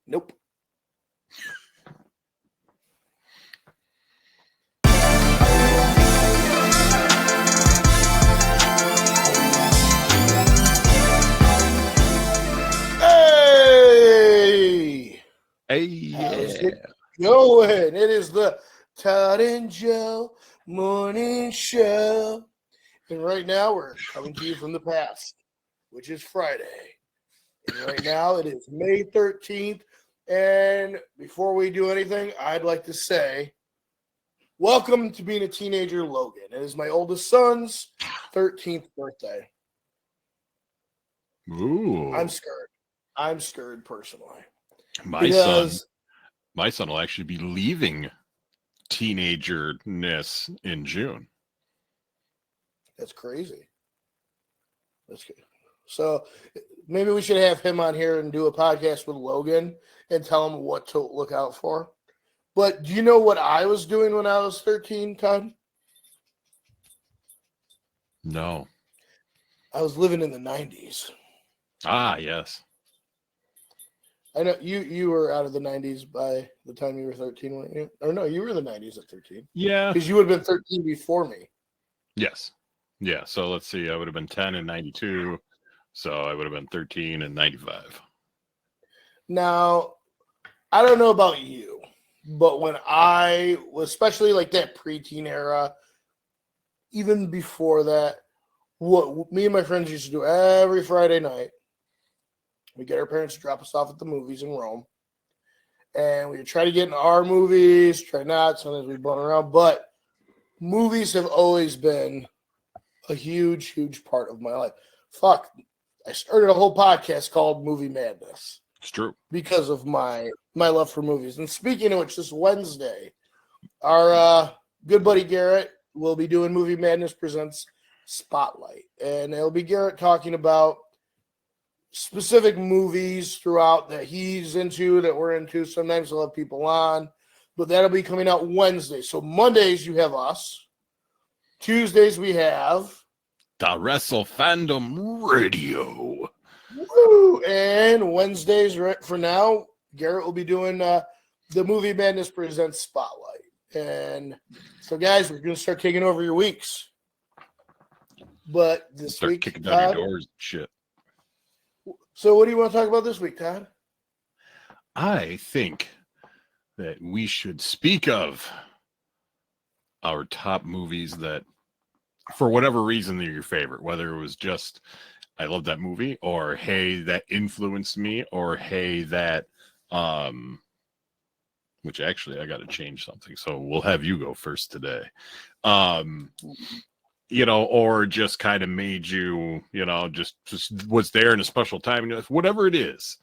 Nope. Hey! How's it going? It is the Todd and Joe Morning Show. And right now we're coming to you from the past, which is Friday. And right now it is May 13th. And before we do anything, I'd like to say, welcome to being a teenager, Logan. It is my oldest son's 13th birthday. Ooh. I'm scared personally. My son will actually be leaving teenagerness in June. That's crazy. That's good. So maybe we should have him on here and do a podcast with Logan and tell him what to look out for. But do you know what I was doing when I was 13, Todd? No. I was living in the 90s. Ah, yes. I know you were out of the 90s by the time you were 13, weren't you? Or no, you were in the 90s at 13. Yeah. Because you would have been 13 before me. Yes. Yeah. So let's see. I would have been 10 in 92. So I would have been 13 in 95. Now, I don't know about you, but when I was, especially like that preteen era, even before that, what me and my friends used to do every Friday night, we get our parents to drop us off at the movies in Rome. And we try to get in our movies, try not. Sometimes we bum around. But movies have always been a huge, huge part of my life. Fuck. I started a whole podcast called Movie Madness. It's true. Because of my love for movies. And speaking of which, this Wednesday, our good buddy Garrett will be doing Movie Madness Presents Spotlight. And it'll be Garrett talking about specific movies throughout that he's into, that we're into. Sometimes he'll have people on, but that'll be coming out Wednesday. So Mondays you have us. Tuesdays we have the Wrestle Fandom Radio. Woo! And Wednesdays, for now, Garrett will be doing the Movie Madness Presents Spotlight. And so, guys, we're going to start taking over your weeks. But this start week, kicking down your doors and shit. So what do you want to talk about this week, Todd? I think that we should speak of our top movies that, for whatever reason, they're your favorite. Whether it was just, I love that movie, or hey, that influenced me, or hey, that, which actually I got to change something. So we'll have you go first today. Or just kind of made you, just was there in a special time. Whatever it is.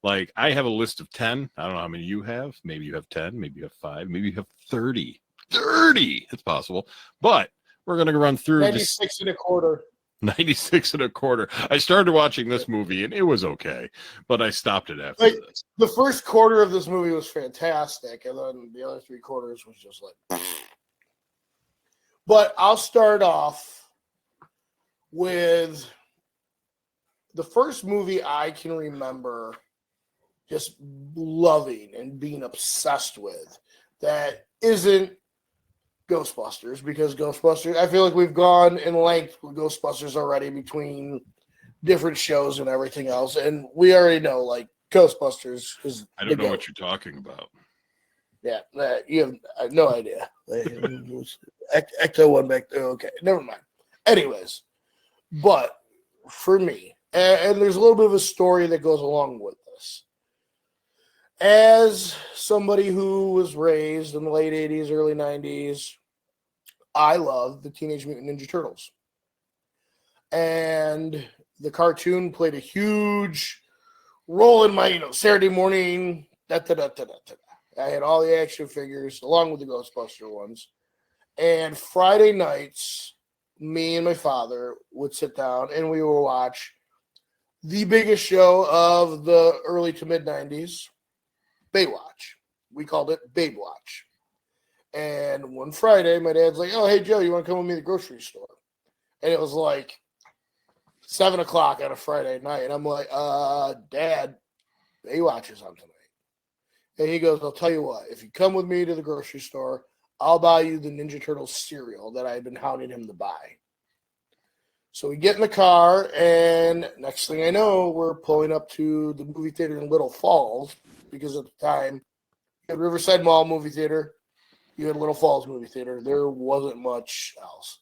Like, I have a list of 10. I don't know how many you have. Maybe you have 10. Maybe you have 5. Maybe you have 30. 30! It's possible. But we're going to run through 96 and a quarter. 96 and a quarter. I started watching this movie, and it was okay. But I stopped it after this. The first quarter of this movie was fantastic. And then the other 3 quarters was just like... But I'll start off with the first movie I can remember just loving and being obsessed with that isn't Ghostbusters, because Ghostbusters, I feel like we've gone in length with Ghostbusters already between different shows and everything else. And we already know, like, Ghostbusters is... I don't know what you're talking about. Yeah, you have no idea. Ecto one back there. Okay, never mind. Anyways, but for me, and there's a little bit of a story that goes along with this. As somebody who was raised in the late 80s, early 90s, I love the Teenage Mutant Ninja Turtles. And the cartoon played a huge role in my, Saturday morning, I had all the action figures along with the Ghostbuster ones. And Friday nights, me and my father would sit down and we would watch the biggest show of the early to mid 90s, Baywatch. We called it Babe Watch. And one Friday, my dad's like, "Oh, hey, Joe, you want to come with me to the grocery store?" And it was like 7 o'clock on a Friday night. And I'm like, Dad, Baywatch is on tonight. And he goes, I'll tell you what, if you come with me to the grocery store, I'll buy you the Ninja Turtles cereal that I've been hounding him to buy. So we get in the car, and next thing I know, we're pulling up to the movie theater in Little Falls, because at the time, you had Riverside Mall movie theater, you had Little Falls movie theater. There wasn't much else.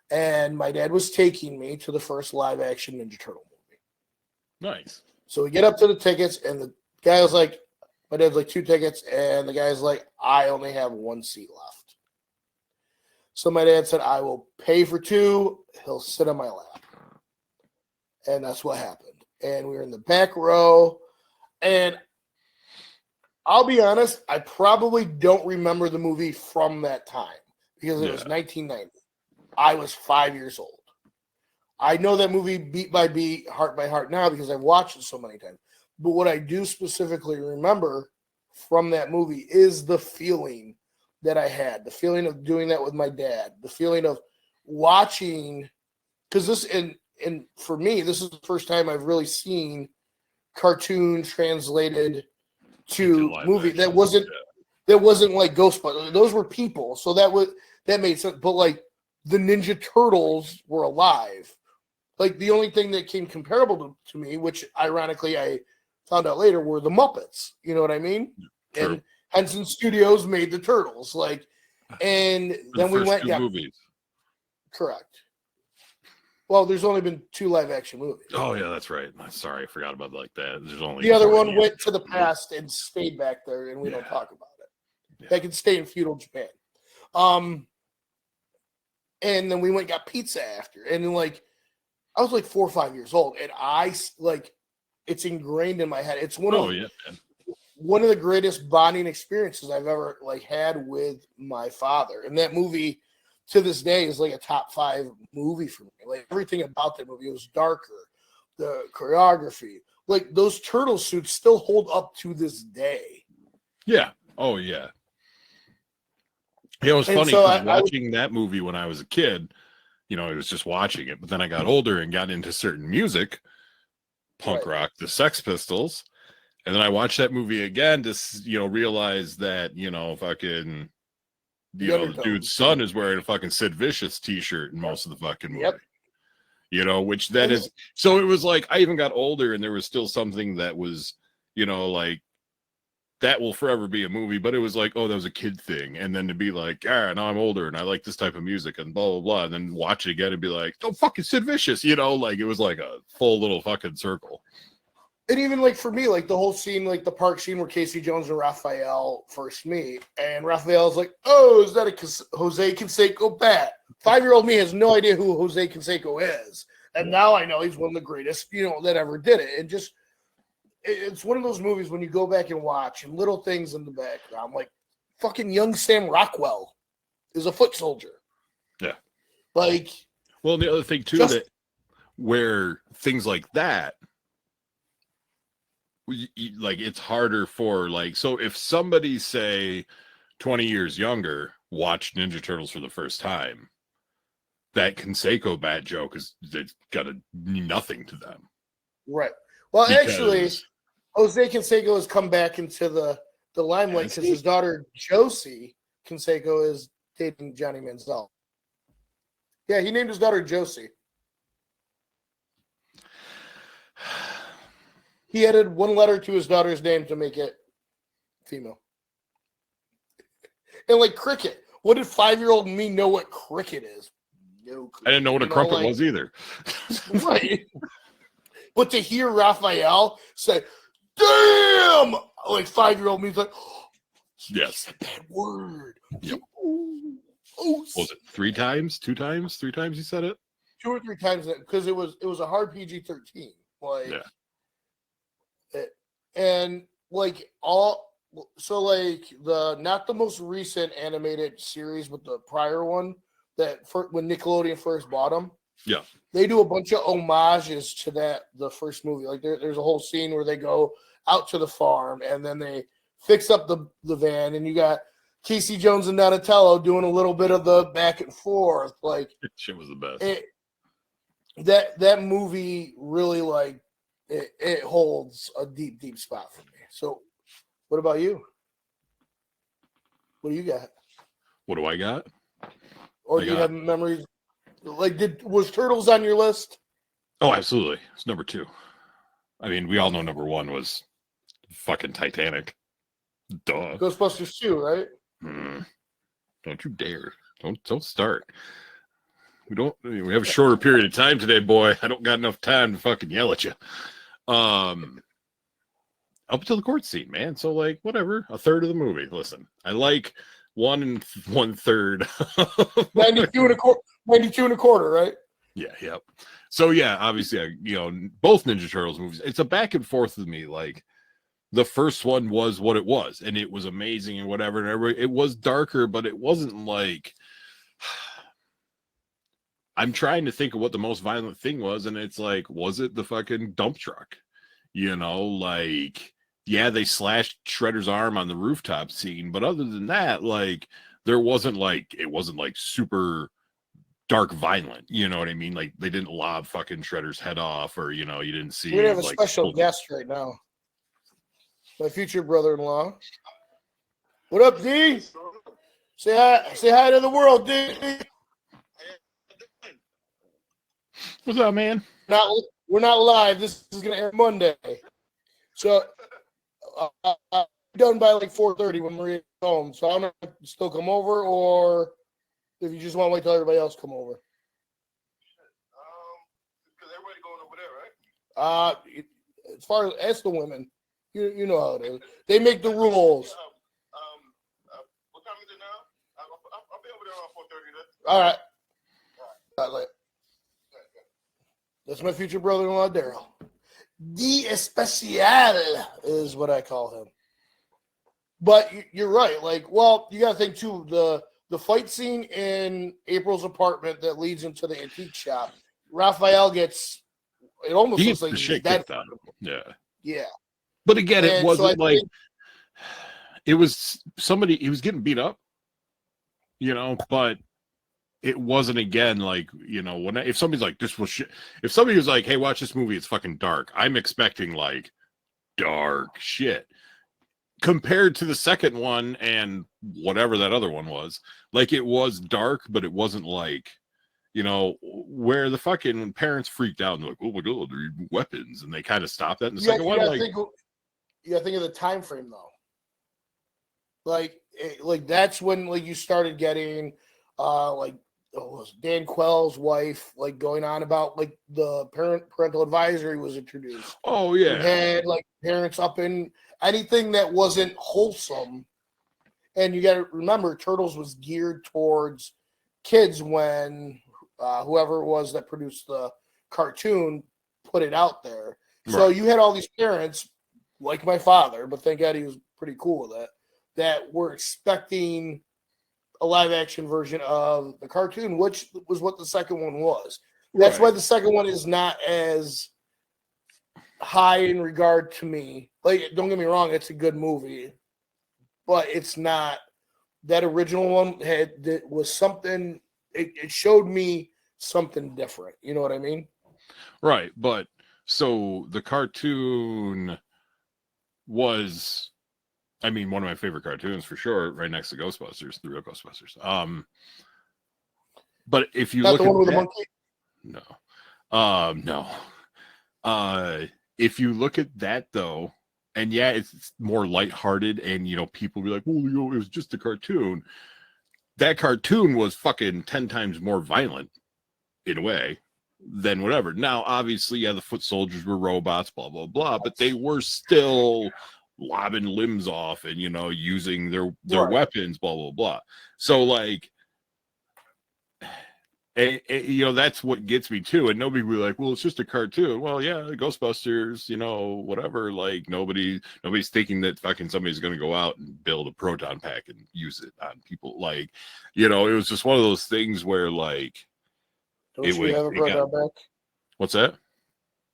And my dad was taking me to the first live-action Ninja Turtle movie. Nice. So we get up to the tickets, and the guy was like, my dad's like 2 tickets, and the guy's like, I only have 1 seat left. So my dad said, I will pay for 2. He'll sit on my lap. And that's what happened. And we were in the back row. And I'll be honest, I probably don't remember the movie from that time because it was 1990. I was 5 years old. I know that movie beat by beat, heart by heart now because I've watched it so many times. But what I do specifically remember from that movie is the feeling that I had, the feeling of doing that with my dad, the feeling of watching, because this, and for me, this is the first time I've really seen cartoons translated to movie. That wasn't like Ghostbusters. Those were people, so that made sense. But like the Ninja Turtles were alive. Like the only thing that came comparable to me, which ironically I found out later, were the Muppets. You know what I mean? True. And Henson Studios made the Turtles. Like, and then we went. Yeah, movies. Correct. Well, there's only been 2 live action movies. Oh yeah, that's right. Sorry, I forgot about like that. There's only the other one went to the past and stayed back there, and we don't talk about it. Yeah. That can stay in feudal Japan. And then we went and got pizza after, and then like I was like 4 or 5 years old, and I like it's ingrained in my head. It's one of the greatest bonding experiences I've ever like had with my father, and that movie to this day is like a top 5 movie for me. Like everything about that movie, it was darker, the choreography, like those turtle suits still hold up to this day. Yeah. Oh yeah. It was funny because watching that movie when I was a kid, you know, I was just watching it, but then I got older and got into certain music, punk rock, the Sex Pistols, and then I watched that movie again to, you know, realize that, you know, fucking, you know, the dude's son is wearing a fucking Sid Vicious t-shirt in most of the fucking movie. You know, which that is, so it was like I even got older and there was still something that was, you know, like that will forever be a movie, but it was like, oh, that was a kid thing. And then to be like, now I'm older and I like this type of music and blah, blah, blah. And then watch it again and be like, oh, fucking Sid Vicious, you know, like it was like a full little fucking circle. And even like for me, like the whole scene, like the park scene where Casey Jones and Raphael first meet, and Raphael's like, oh, is that a Jose Canseco bat? 5-year-old me has no idea who Jose Canseco is. And now I know he's one of the greatest, you know, that ever did it. And just, it's one of those movies when you go back and watch and little things in the background, like fucking young Sam Rockwell is a foot soldier. Yeah. Like, well, the other thing too, that where things like that, like it's harder for like, so if somebody say 20 years younger watched Ninja Turtles for the first time, that Canseco bat joke is, it's got nothing to them. Right. Well, actually, Jose Canseco has come back into the limelight because his daughter Josie Canseco is dating Johnny Manziel. Yeah, he named his daughter Josie. He added 1 letter to his daughter's name to make it female. And like cricket, what did 5-year-old me know what cricket is? No clue. I didn't know what a crumpet was either. Right. But to hear Raphael say, damn, like 5-year-old me's like, oh, yes, a bad word. Yep. Was it 3 times, 2 times, 3 times he said it? 2 or 3 times because it was a hard PG-13. Like, and like so like the not the most recent animated series, but the prior one that when Nickelodeon first bought them. Yeah. They do a bunch of homages to the first movie. Like there's a whole scene where they go out to the farm and then they fix up the van, and you got Casey Jones and Donatello doing a little bit of the back and forth. Like shit was the best. That movie really like it holds a deep spot for me. So what about you? What do you got? What do I got? Or do you have memories? Like, was Turtles on your list? Oh, absolutely. It's number 2. I mean, we all know number 1 was fucking Titanic. Duh. Ghostbusters 2, right? Don't you dare. Don't start. We have a shorter period of time today, boy. I don't got enough time to fucking yell at you. Up until the court scene, man. So like whatever, a third of the movie. Listen, I like 1 1/3. 92 and a quarter, right? Yeah, yep. So yeah, obviously, both Ninja Turtles movies. It's a back and forth with me. Like the first one was what it was, and it was amazing and whatever. And it was darker, but it wasn't like. I'm trying to think of what the most violent thing was, and it's like, was it the fucking dump truck? Like, yeah, they slashed Shredder's arm on the rooftop scene, but other than that, like, it wasn't like super dark violent. You know what I mean? Like, they didn't lob fucking Shredder's head off, or you didn't see. We have a special guest right now. My future brother-in-law. What up, D? Say hi to the world, D. What's up, man? We're not live. This is gonna air Monday, so done by like 4:30 when Maria's home. So I don't know if you still come over or if you just want to wait till everybody else come over. Because everybody going over there, right? As far as the women, you know how it is. They make the rules. What time is it now? I'll be over there around 4:30 then. All right. That's my future brother-in-law, Daryl. The Especial is what I call him. But you're right. Like, well, you got to think, too, the fight scene in April's apartment that leads into the antique shop, Raphael gets, it almost looks like he's dead. Yeah. Yeah. But again, it wasn't it was somebody, he was getting beat up, but it wasn't, again, like, if somebody's like, this was shit, if somebody was like, hey, watch this movie, it's fucking dark, I'm expecting like dark shit compared to the second one and whatever that other one was. Like, it was dark, but it wasn't like, where the fucking parents freaked out and like, oh my god, they're using weapons, and they kind of stopped that in the second one. Like, you gotta think of the time frame though. Like that's when like you started getting Dan Quayle's wife, like, going on about like the parental advisory was introduced. Oh yeah, you had like parents up in anything that wasn't wholesome, and you got to remember, Turtles was geared towards kids when whoever it was that produced the cartoon put it out there. Right. So you had all these parents, like my father, but thank God he was pretty cool with it, that were expecting a live action version of the cartoon, which was what the second one was. That's why the second one is not as high in regard to me. Like, don't get me wrong, it's a good movie, but it's not that original one was something. It showed me something different. You know what I mean? Right. But so the cartoon was, I mean, one of my favorite cartoons for sure, right next to Ghostbusters, the real Ghostbusters. But if you not look the one at with that, the monkey? No. If you look at that though, and yeah, it's more lighthearted, and people be like, well, it was just a cartoon. That cartoon was fucking 10 times more violent in a way than whatever. Now, obviously, yeah, the foot soldiers were robots, blah, blah, blah, but they were still lobbing limbs off and, using their weapons, blah, blah, blah. So, like, that's what gets me too. And nobody will be like, well, it's just a cartoon. Well, yeah, Ghostbusters, whatever. Like, nobody's thinking that fucking somebody's going to go out and build a proton pack and use it on people. Like, it was just one of those things where, like, don't you have a proton pack? What's that?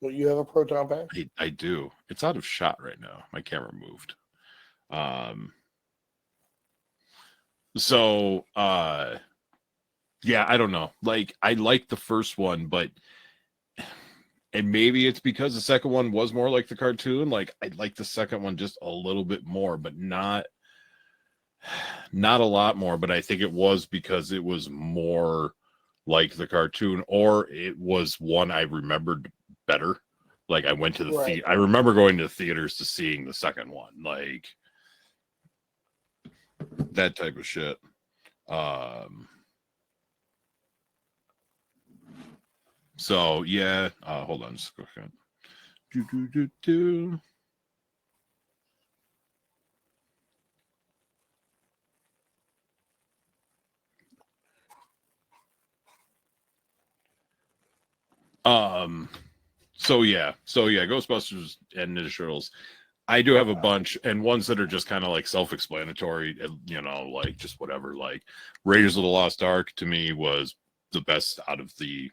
Don't you have a proton pack? I do. It's out of shot right now. My camera moved. Yeah, I don't know. Like, I like the first one, but, and maybe it's because the second one was more like the cartoon. Like, I like the second one just a little bit more, but not Not a lot more, but I think it was because it was more like the cartoon, or it was one I remembered better. Like I went to the Right. I remember going to the theaters to seeing the second one, like that type of shit. So yeah, hold on, just go ahead. Do. So yeah, Ghostbusters and Ninja Turtles. I do have a bunch, and ones that are just kind of like self-explanatory, you know, like just whatever. Like Raiders of the Lost Ark to me was the best out of the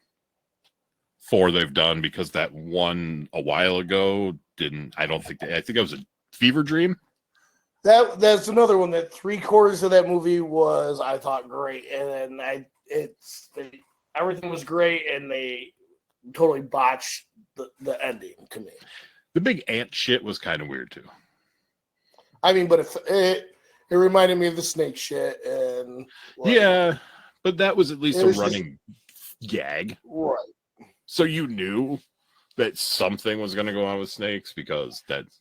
4 they've done, because that one a while ago didn't. I don't think. I think it was a fever dream. That's another one that 3/4 of that movie was, I thought, great, and then everything was great, and they totally botched the ending to me. The big ant shit was kind of weird too. I mean, but it reminded me of the snake shit, and yeah, but that was at least a running gag, right? So you knew that something was going to go on with snakes, because that's,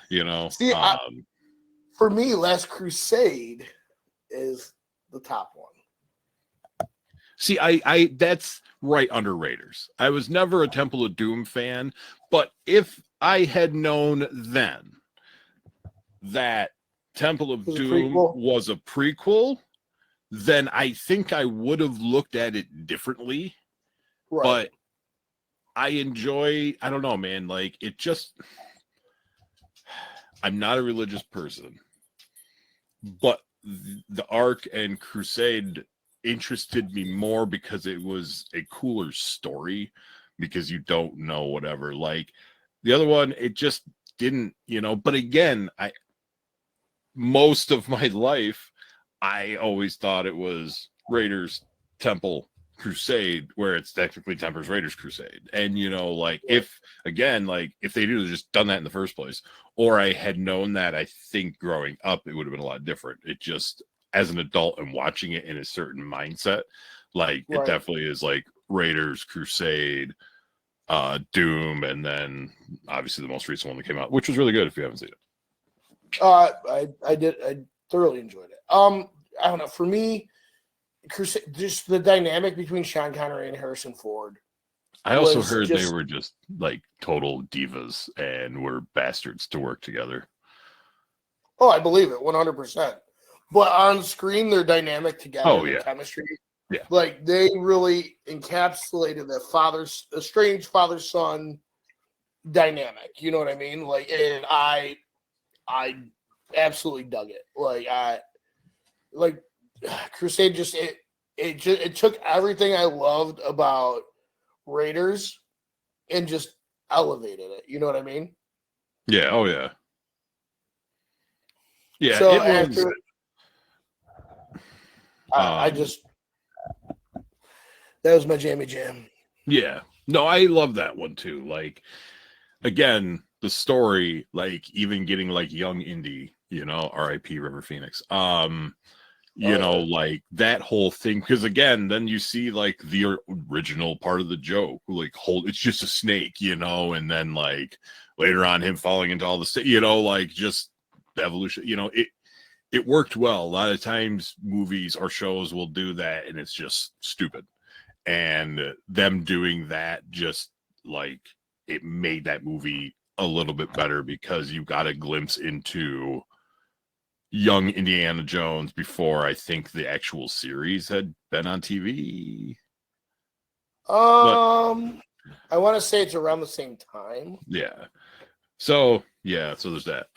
you know. See, for me, Last Crusade is the top one. See, I that's right under Raiders. I was never a Temple of Doom fan, but if I had known then that Temple of Doom was a prequel, then I think I would have looked at it differently. Right. But I don't know, man, like it just, I'm not a religious person, but the Ark and Crusade interested me more because it was a cooler story, because you don't know whatever. Like the other one, it just didn't, you know. But again, most of my life, I always thought it was Raiders, Temple, Crusade, where it's technically Temper's Raiders Crusade. And you know, like if they do just done that in the first place, or I had known that, I think growing up it would have been a lot different. It just, as an adult and watching it in a certain mindset, like it definitely is like Raiders, Crusade, Doom, and then obviously the most recent one that came out, which was really good if you haven't seen it. I did. I thoroughly enjoyed it. I don't know. For me, just the dynamic between Sean Connery and Harrison Ford. I also heard they were just like total divas and were bastards to work together. Oh, I believe it 100%. But on screen, their dynamic together, their chemistry, like they really encapsulated that estranged father-son dynamic. You know what I mean? Like, and I absolutely dug it. Like Crusade just it took everything I loved about Raiders and just elevated it. You know what I mean? Yeah. Oh yeah. Yeah. So it was, that was my jammy jam. Yeah. No, I love that one too. Like, again, the story, like even getting like young Indy, you know, R.I.P. River Phoenix. You know, like that whole thing, because again, then you see like the original part of the joke, like it's just a snake, you know, and then like later on him falling into all the, you know, like just the evolution, you know, it worked well. A lot of times movies or shows will do that and it's just stupid, and them doing that just like it made that movie a little bit better, because you got a glimpse into young Indiana Jones before I think the actual series had been on TV. I want to say it's around the same time. Yeah. So there's that.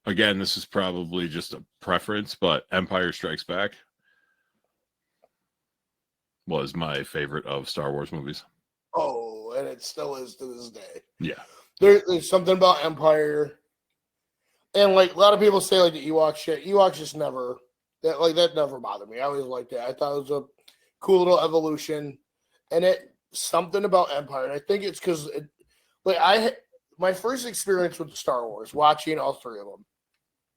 Again, this is probably just a preference, but Empire Strikes Back was my favorite of Star Wars movies. Oh, and it still is to this day. Yeah. There's something about Empire. And like a lot of people say, like the Ewok shit, Ewoks just never that never bothered me. I always liked that. I thought it was a cool little evolution, and something about Empire. And I think it's because my first experience with Star Wars, watching all 3 of them,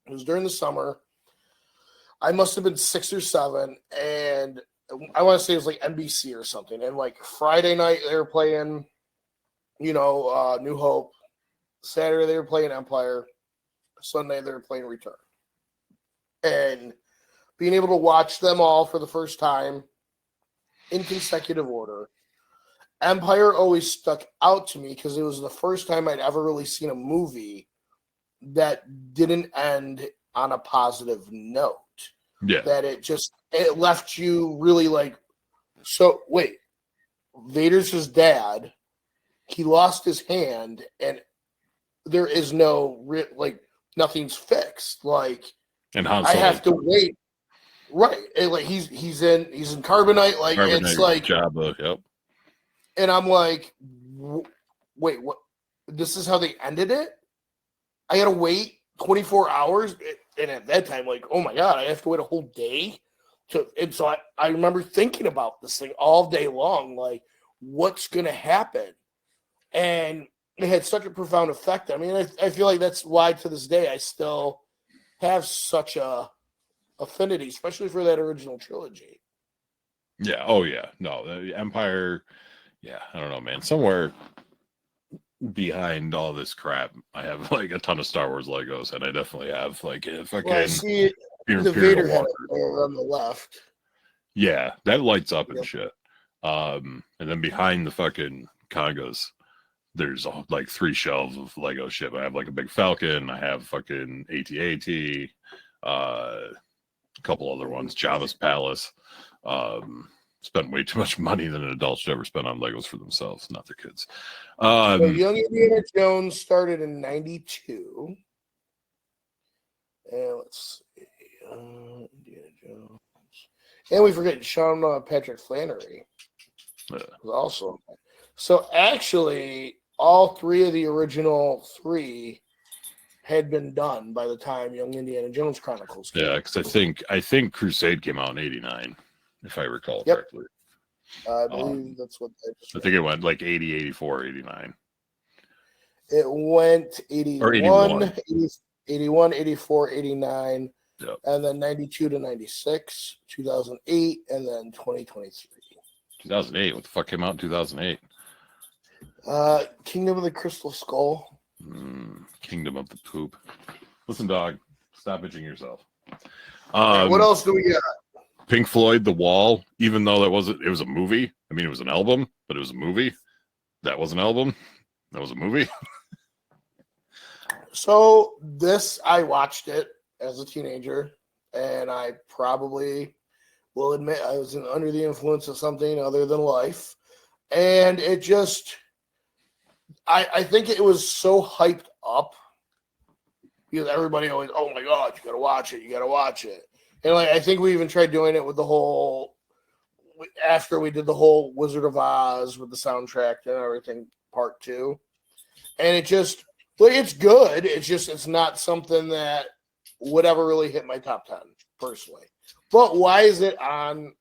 It was during the summer. I must have been 6 or 7, and I want to say it was like NBC or something. And like Friday night they were playing, New Hope. Saturday they were playing Empire. Sunday they were playing Return. And being able to watch them all for the first time in consecutive order. Empire always stuck out to me because it was the first time I'd ever really seen a movie that didn't end on a positive note. Yeah. That it left you really like, so wait, Vader's his dad. He lost his hand, and there is no nothing's fixed. Like, And Han I Solo, have to wait. Right, and like he's in carbonite. Like it's like Jabba, yep. And I'm like, wait, what? This is how they ended it? I got to wait 24 hours, and at that time, like, oh my god, I have to wait a whole day. And so I remember thinking about this thing all day long, like, what's gonna happen? And it had such a profound effect. I mean, I feel like that's why to this day I still have such a affinity, especially for that original trilogy. Yeah. Oh yeah. No, the Empire. Yeah. I don't know, man. Somewhere behind all this crap, I have like a ton of Star Wars Legos, and I definitely have like a fucking. Well, I see the Vader head there on the left. Yeah, that lights up and shit. And then behind the fucking Congas, there's like 3 shelves of Lego shit. I have like a big Falcon. I have fucking AT-AT, a couple other ones, Java's Palace. Spent way too much money than an adult should ever spend on Legos for themselves, not their kids. So Young Indiana Jones started in 92. And let's see. Indiana Jones. And we forget Sean Patrick Flannery. Was also. So actually, all 3 of the original 3 had been done by the time Young Indiana Jones Chronicles came. Yeah, because I think Crusade came out in '89, if I recall correctly. I believe that's what I think it went like 80, 84, 89. It went 81, 81, 84, 89, yep. And then 92 to 96, 2008, and then 2023. 2008? What the fuck came out in 2008? Kingdom of the Crystal Skull. Kingdom of the Poop. Listen, dog, stop bitching yourself. What else do we got? Pink Floyd, The Wall, even though it was a movie. I mean, it was an album, but it was a movie. That was an album. That was a movie. So I watched it as a teenager, and I probably will admit I was under the influence of something other than life. And it just, I think it was so hyped up because everybody always, oh my God, you got to watch it. You got to watch it. And like, I think we even tried doing it with after we did the whole Wizard of Oz with the soundtrack and everything, part 2. And it just, it's good. It's not something that would ever really hit my top 10 personally. But why is it on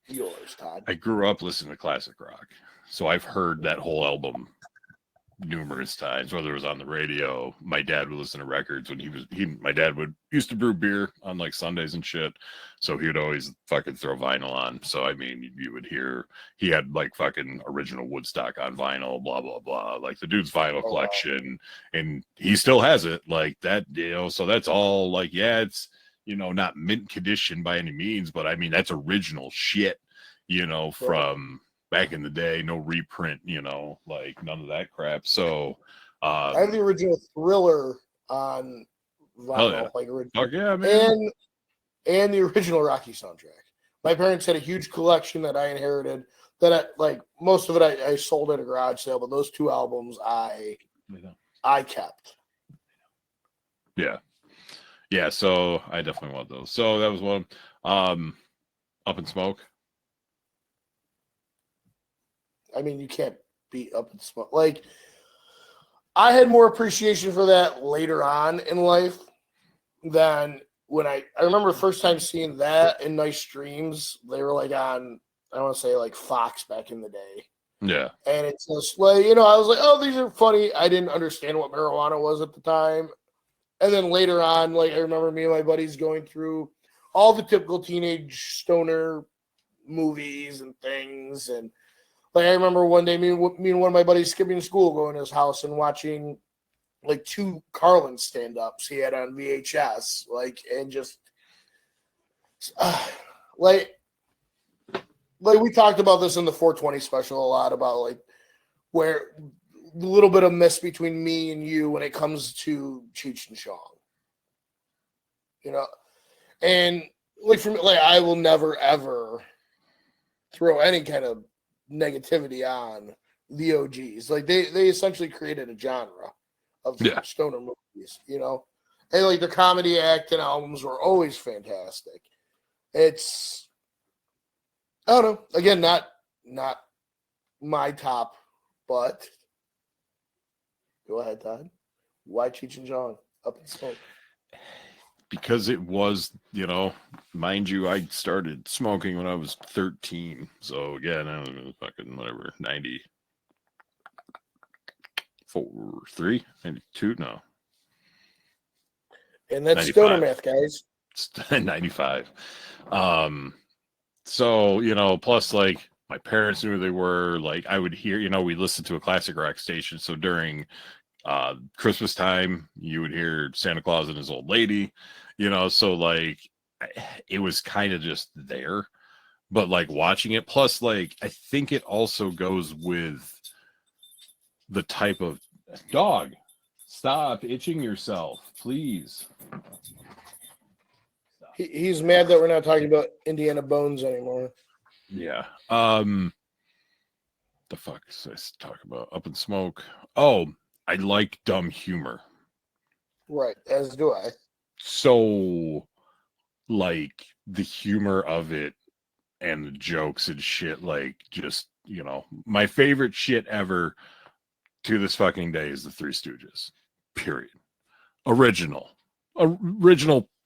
yours, Todd? I grew up listening to classic rock, so I've heard that whole album numerous times, whether it was on the radio. My dad would listen to records when my dad used to brew beer on like Sundays and shit, so he would always fucking throw vinyl on. So I mean, you would hear he had like fucking original Woodstock on vinyl, blah blah blah, like the dude's vinyl collection. And he still has it like that, so that's all like, yeah, it's not mint condition by any means, but I mean that's original shit, from back in the day. No reprint, like none of that crap. So I have the original Thriller on vinyl, like original, man. And the original Rocky soundtrack. My parents had a huge collection that I inherited. That most of it I sold at a garage sale, but those 2 albums I kept. Yeah. So I definitely want those. So that was one. Up in Smoke. I mean, you can't beat Up in Smoke. Like, I had more appreciation for that later on in life than when I remember the first time seeing that in Nice Dreams. They were like on, I want to say like Fox back in the day. Yeah. And it's just like, I was like, oh, these are funny. I didn't understand what marijuana was at the time. And then later on, like I remember me and my buddies going through all the typical teenage stoner movies and things. And like I remember one day, me and one of my buddies skipping school, going to his house and watching like 2 Carlin stand-ups he had on VHS, like, and just like we talked about this in the 420 special a lot about like where a little bit of miss between me and you when it comes to Cheech and Chong, you know, and like for me, like I will never ever throw any kind of negativity on the OGs. Like they essentially created a genre of stoner movies, you know, and like their comedy act and albums were always fantastic. It's, I don't know, again, not my top, but go ahead, Todd. Why Cheech and Chong? Up in Smoke? Because it was, you know, mind you, I started smoking when I was 13. So again, I don't know, fucking whatever, 94, 3, 92, no. And that's 95. Stoner math, guys. 95. So, you know, plus like my parents knew who they were. Like I would hear, you know, we listened to a classic rock station. So during Christmas time, you would hear Santa Claus and his old lady, you know, so like it was kind of just there. But like watching it, plus like I think it also goes with the type of dog. Stop itching yourself, please. He's mad that we're not talking about Indiana Bones anymore. Yeah. The fuck is this talk about? Up in Smoke. Oh, I like dumb humor. Right, as do I. So, like, the humor of it and the jokes and shit, like, just, you know, my favorite shit ever to this fucking day is the Three Stooges. Period. Original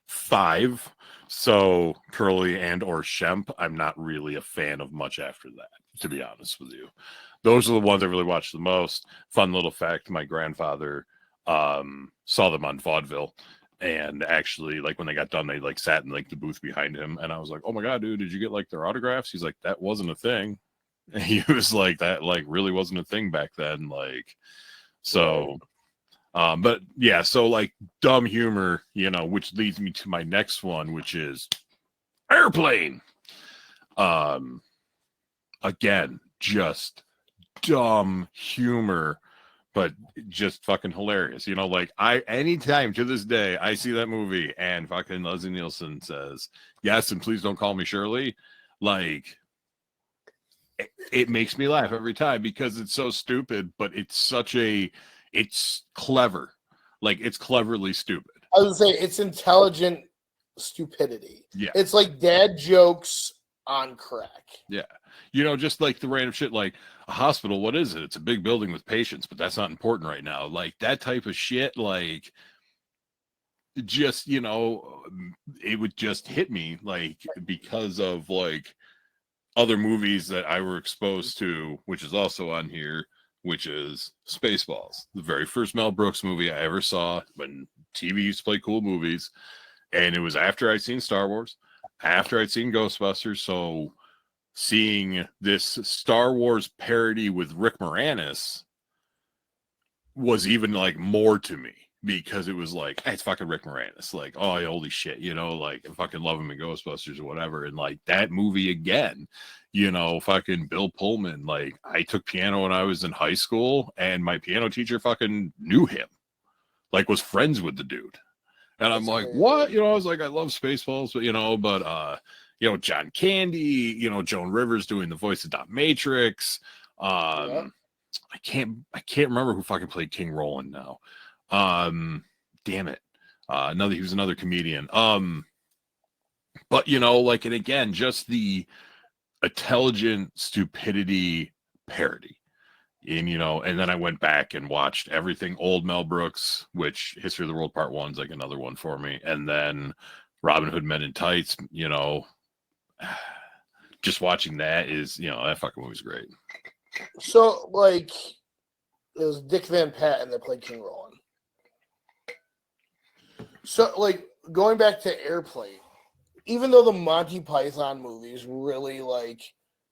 5. So Curly and or Shemp, I'm not really a fan of much after that, to be honest with you. Those are the ones I really watched the most. Fun little fact, my grandfather saw them on vaudeville, and actually, like, when they got done, they like sat in like the booth behind him, and I was like, oh my god, dude, did you get like their autographs? He's like, that wasn't a thing. And he was like, that like really wasn't a thing back then, like, so but yeah, so like dumb humor, you know, which leads me to my next one, which is Airplane. Again, just dumb humor, but just fucking hilarious. You know, like anytime to this day I see that movie and fucking Leslie Nielsen says, yes, and please don't call me Shirley, like it makes me laugh every time because it's so stupid, but it's clever. Like, it's cleverly stupid. I was gonna say it's intelligent stupidity. Yeah. It's like dad jokes on crack. Yeah. You know, just like the random shit, like a hospital, what is it? It's a big building with patients, but that's not important right now. Like that type of shit, like just, you know, it would just hit me like because of like other movies that I were exposed to, which is also on here, which is Spaceballs, the very first Mel Brooks movie I ever saw when TV used to play cool movies. And it was after I'd seen Star Wars, after I'd seen Ghostbusters. So seeing this Star Wars parody with Rick Moranis was even like more to me because it was like, hey, it's fucking Rick Moranis. Like, oh, holy shit, you know, like I fucking love him in Ghostbusters or whatever. And like that movie again, you know, fucking Bill Pullman. Like I took piano when I was in high school and my piano teacher fucking knew him, like was friends with the dude. And I'm like, what? You know, I was like, I love Spaceballs, but you know, you know, John Candy, you know, Joan Rivers doing the voice of Dot Matrix. I can't remember who fucking played King Roland now. Damn it. He was another comedian. But you know, like, and again, just the intelligent stupidity parody. And, you know, and then I went back and watched everything old Mel Brooks, which History of the World Part 1 is like another one for me. And then Robin Hood Men in Tights, you know, just watching that is, you know, that fucking movie's great. So, like, it was Dick Van Patten that played King Roland. So, like, going back to Airplane, even though the Monty Python movies really, like,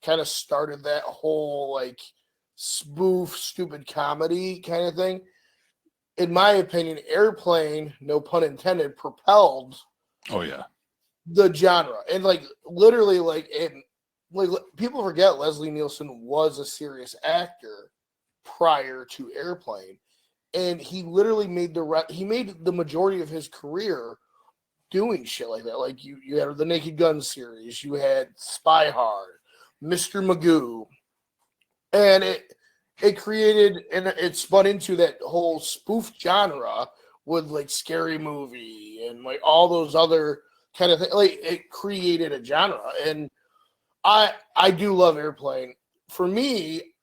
kind of started that whole, like, spoof, stupid comedy kind of thing, in my opinion, Airplane, no pun intended, propelled Oh yeah. the genre. And, like, literally, like, people forget Leslie Nielsen was a serious actor prior to Airplane. And he literally made the majority of his career doing shit like that. Like you had the Naked Gun series, you had Spy Hard, Mr. Magoo, and it created and it spun into that whole spoof genre with like Scary Movie and like all those other kind of things. Like it created a genre, and I do love Airplane. For me,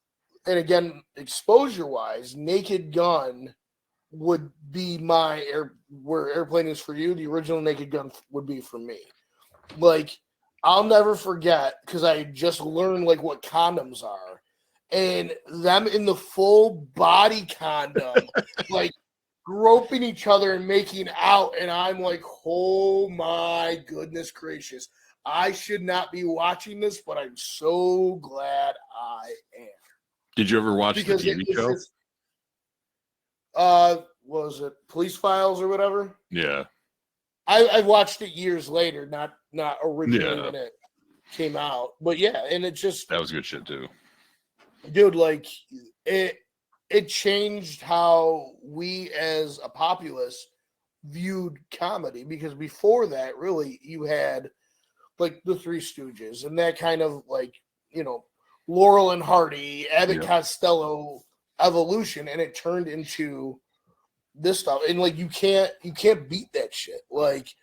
and again, exposure wise, Naked Gun would be where Airplane is for you. The original Naked Gun would be for me. Like, I'll never forget because I just learned like what condoms are, and them in the full body condom, like groping each other and making out, and I'm like, oh my goodness gracious, I should not be watching this, but I'm so glad I am. Did you ever watch Because the TV show? Just, what was it, Police Files or whatever? Yeah. I watched it years later, not originally Yeah. when it came out. But yeah, and it just That was good shit too. dude, like it changed how we as a populace viewed comedy, because before that, really, you had like the Three Stooges and that kind of like, Laurel and Hardy, Abbott Costello evolution, and it turned into this stuff. And like you can't beat that shit. Like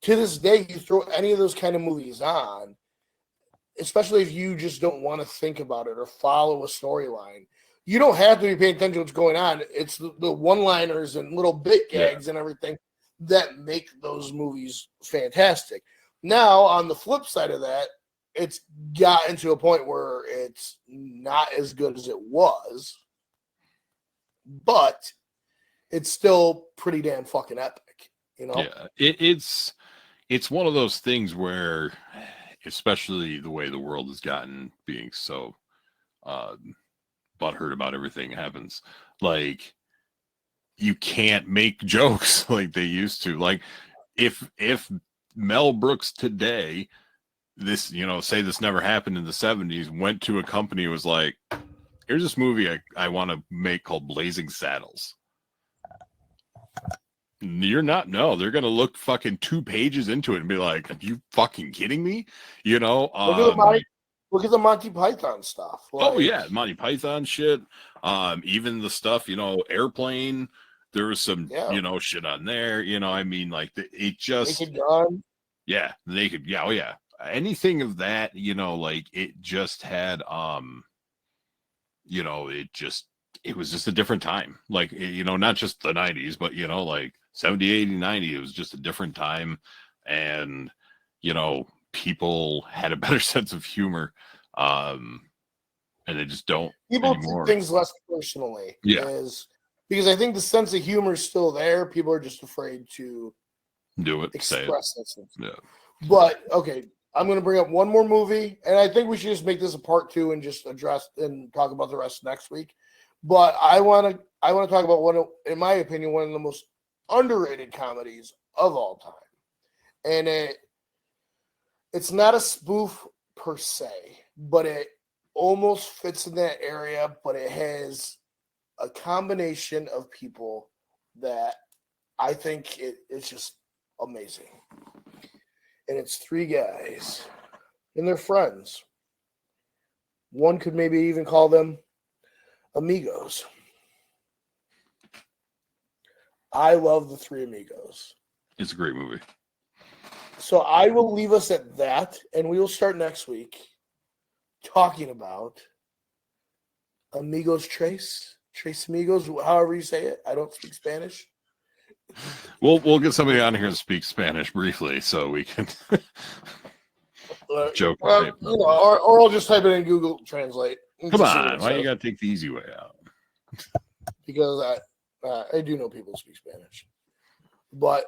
to this day, you throw any of those kind of movies on, especially if you just don't want to think about it or follow a storyline. You don't have to be paying attention to what's going on. It's the one-liners and little bit gags and everything that make those movies fantastic. Now, on the flip side of that, it's gotten to a point where it's not as good as it was, but it's still pretty damn fucking epic, Yeah, it's one of those things where, especially the way the world has gotten, being so butthurt about everything happens, like you can't make jokes like they used to. Like if Mel Brooks today, this, say this never happened in the 70s, went to a company and was like, here's this movie I want to make called Blazing Saddles. They're going to look fucking 2 pages into it and be like, are you fucking kidding me? Look at the Monty Python stuff. Oh yeah, Monty Python shit. Even the stuff, Airplane, there was some, shit on there, I mean, like it just, Naked Gun. yeah, Naked, yeah, oh yeah, anything of that, like it just had, it was just a different time, like, not just the 90s, but like 70, 80, 90, it was just a different time, and people had a better sense of humor, and they just don't People anymore. take things less personally. Because I think the sense of humor is still there. People are just afraid to do it, express it. it. Yeah. But okay, I'm going to bring up one more movie, and I think we should just make this a part 2 and just address and talk about the rest next week. But I want to talk about one, in my opinion, one of the most underrated comedies of all time, and it's not a spoof per se, but it almost fits in that area. But it has a combination of people that I think it's just amazing. And it's 3 guys and they're friends. One could maybe even call them amigos. I love the 3 Amigos. It's a great movie. So I will leave us at that, and we will start next week talking about Amigos Tres Amigos, however you say it. I don't speak Spanish. We'll get somebody on here to speak Spanish briefly so we can joke. Or I'll just type it in Google Translate. Come on, why you gotta take the easy way out? Because I do know people speak Spanish. but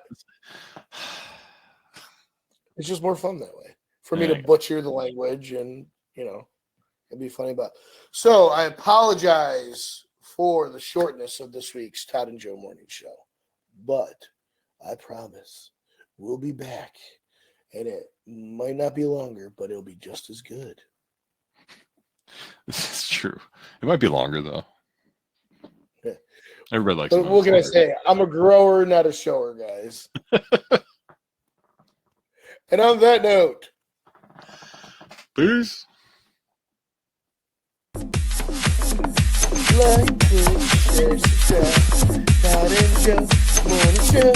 it's just more fun that way for me There to you go. butcher the language and, it'd be funny about. So I apologize for the shortness of this week's Todd and Joe Morning Show, but I promise we'll be back, and it might not be longer, but it'll be just as good. This is true. It might be longer though. Yeah. Everybody likes. But what can I say? I'm a grower, not a shower, guys. And on that note, Peace. like, share, subscribe. Todd and Joe Morning Show.